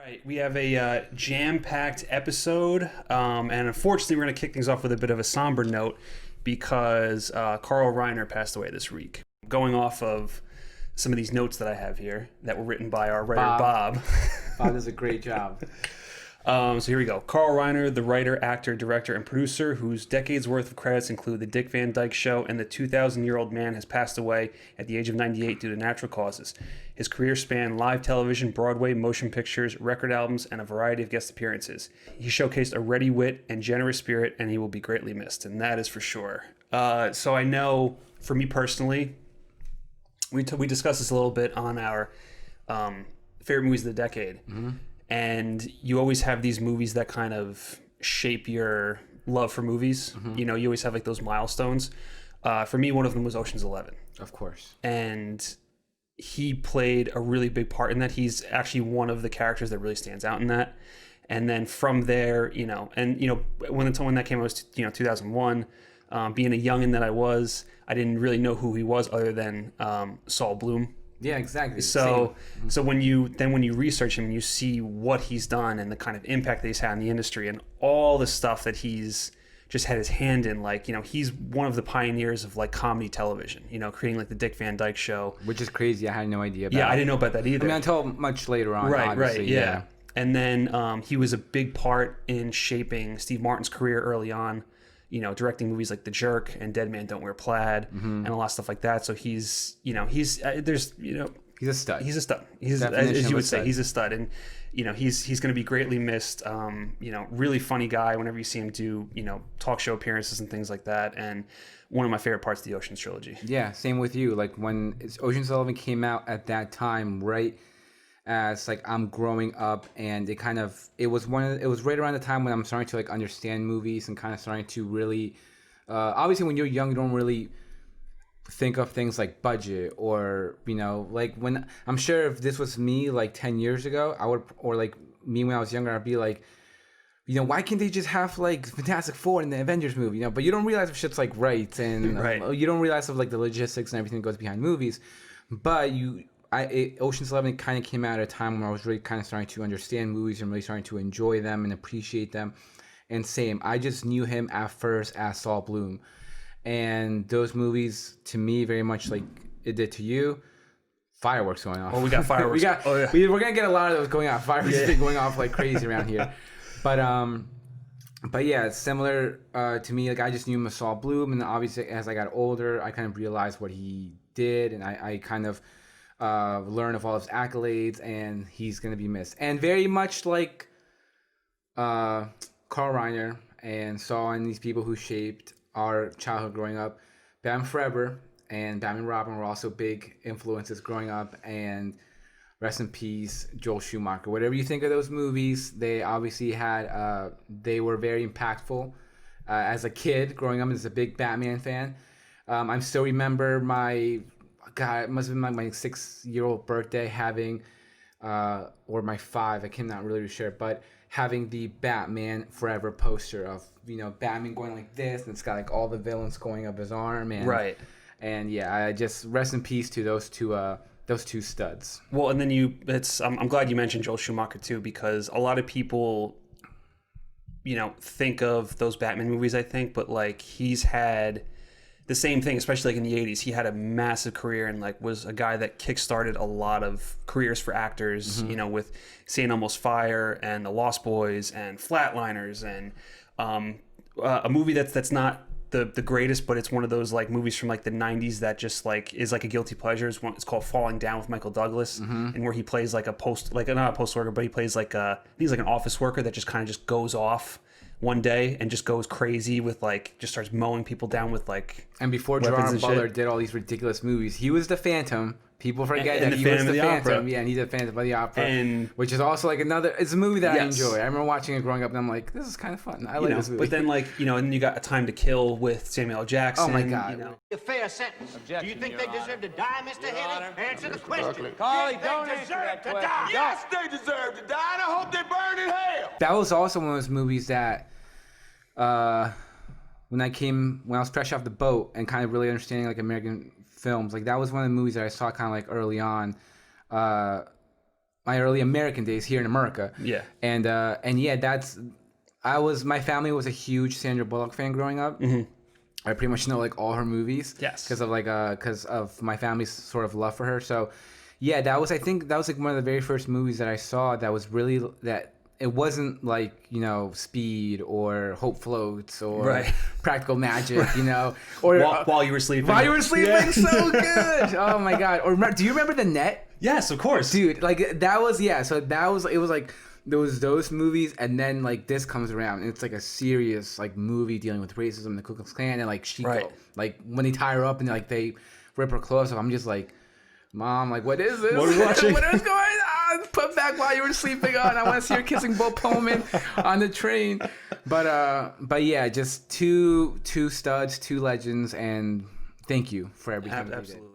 Right, we have a jam-packed episode, and unfortunately, we're going to kick things off with a bit of a somber note because Carl Reiner passed away this week. Going off of some of these notes that I have here that were written by our writer Bob. Bob does a great job. So here we go. Carl Reiner, the writer, actor, director, and producer, whose decades worth of credits include The Dick Van Dyke Show and The 2,000-Year-Old Man, has passed away at the age of 98 due to natural causes. His career spanned live television, Broadway, motion pictures, record albums, and a variety of guest appearances. He showcased a ready wit and generous spirit, and he will be greatly missed, and that is for sure. So I know, for me personally, we discussed this a little bit on our favorite movies of the decade. Mm-hmm. And you always have these movies that kind of shape your love for movies. Mm-hmm. You know, you always have like those milestones. For me, one of them was Ocean's 11. Of course. And he played a really big part in that. He's actually one of the characters that really stands out in that. And then from there, when that came out was 2001. Being a youngin' that I was, I didn't really know who he was other than Saul Bloom. Yeah, exactly. So when you research him, you see what he's done and the kind of impact that he's had in the industry and all the stuff that he's just had his hand in. Like, he's one of the pioneers of like comedy television, creating like the Dick Van Dyke Show. Which is crazy. I had no idea about I didn't know about that either. I mean, until much later on, Right, yeah. And then he was a big part in shaping Steve Martin's career early on. Directing movies like The Jerk and Dead Man Don't Wear Plaid, and a lot of stuff like that. So he's a stud. He's a stud. He's, as you would say, he's a stud. And, he's going to be greatly missed. Really funny guy whenever you see him do, talk show appearances and things like that. And one of my favorite parts of the Ocean's trilogy. Yeah, same with you. Like when Ocean's 11 came out at that time, right as like I'm growing up, and it was right around the time when I'm starting to like understand movies and kind of starting to really obviously when you're young you don't really think of things like budget or like when I'm sure if this was me like 10 years ago I would, or like me when I was younger, I'd be like, why can't they just have like Fantastic Four in the Avengers movie? But you don't realize if shit's like rights and right. You don't realize of like the logistics and everything that goes behind movies. But Ocean's 11 kind of came out at a time when I was really kind of starting to understand movies and really starting to enjoy them and appreciate them. And same, I just knew him at first as Saul Bloom. And those movies, to me, very much like it did to you, fireworks going off. Oh, we got fireworks. We're going to get a lot of those going off. Fireworks been going off like crazy around here. But yeah, it's similar to me. Like I just knew him as Saul Bloom. And obviously, as I got older, I kind of realized what he did. And I kind of learn of all his accolades, and he's going to be missed. And very much like Carl Reiner and Saul and these people who shaped our childhood growing up, Batman Forever and Batman Robin were also big influences growing up. And rest in peace, Joel Schumacher. Whatever you think of those movies, they obviously had they were very impactful. As a kid growing up as a big Batman fan, I still remember it must have been my 6-year-old birthday having, or my 5, I cannot really sure, but having the Batman Forever poster of, Batman going like this, and it's got like all the villains going up his arm. And, right. And yeah, I just rest in peace to those two studs. Well, and then I'm glad you mentioned Joel Schumacher too, because a lot of people, think of those Batman movies, I think, but like he's had the same thing, especially like in the 80s. He had a massive career and like was a guy that kickstarted a lot of careers for actors, with St. Elmo's Fire and The Lost Boys and Flatliners and a movie that's not the greatest, but it's one of those like movies from like the 90s that just like is like a guilty pleasure. It's called Falling Down with Michael Douglas, and where he plays like not a post worker, but he plays like he's like an office worker that just kind of just goes off one day and just goes crazy with like just starts mowing people down with like. And before Gerard Butler did all these ridiculous movies, he was the Phantom. People forget that he was the Phantom. Yeah, and he's the Phantom of the Opera, which is also like it's a movie that I enjoy. I remember watching it growing up, and I'm like, this is kind of fun. I like this movie. But then and then you got A Time to Kill with Samuel L. Jackson. Oh my God! A fair sentence. Objection, Do you think Your they deserve to die, Mr. Henry? Answer the question. Carly, Did don't they answer deserve that to question. die? Yes, they deserve to die, and I hope they burn in hell. That was also one of those movies that, when I was fresh off the boat and kind of really understanding like American films, like that was one of the movies that I saw kind of like early on, my early American days here in America. Yeah. And yeah, my family was a huge Sandra Bullock fan growing up. I pretty much know like all her movies. Yes. Because of my family's sort of love for her. So yeah, I think that was like one of the very first movies that I saw that was really that. It wasn't like, Speed or Hope Floats or Practical Magic, or while you were sleeping. While you were sleeping, so good. Oh my god! Or do you remember The Net? Yes, of course, dude. Like that was So that was it was like there was those movies, and then like this comes around, and it's like a serious like movie dealing with racism and the Ku Klux Klan, and like Chico, like when they tie her up and like they rip her clothes off. I'm just like, Mom, like what is this? What are we watching? What is going on? Put back While You Were Sleeping on. I want to see her kissing Bo Pullman on the train. But yeah, just two studs, two legends, and thank you for everything. Absolutely.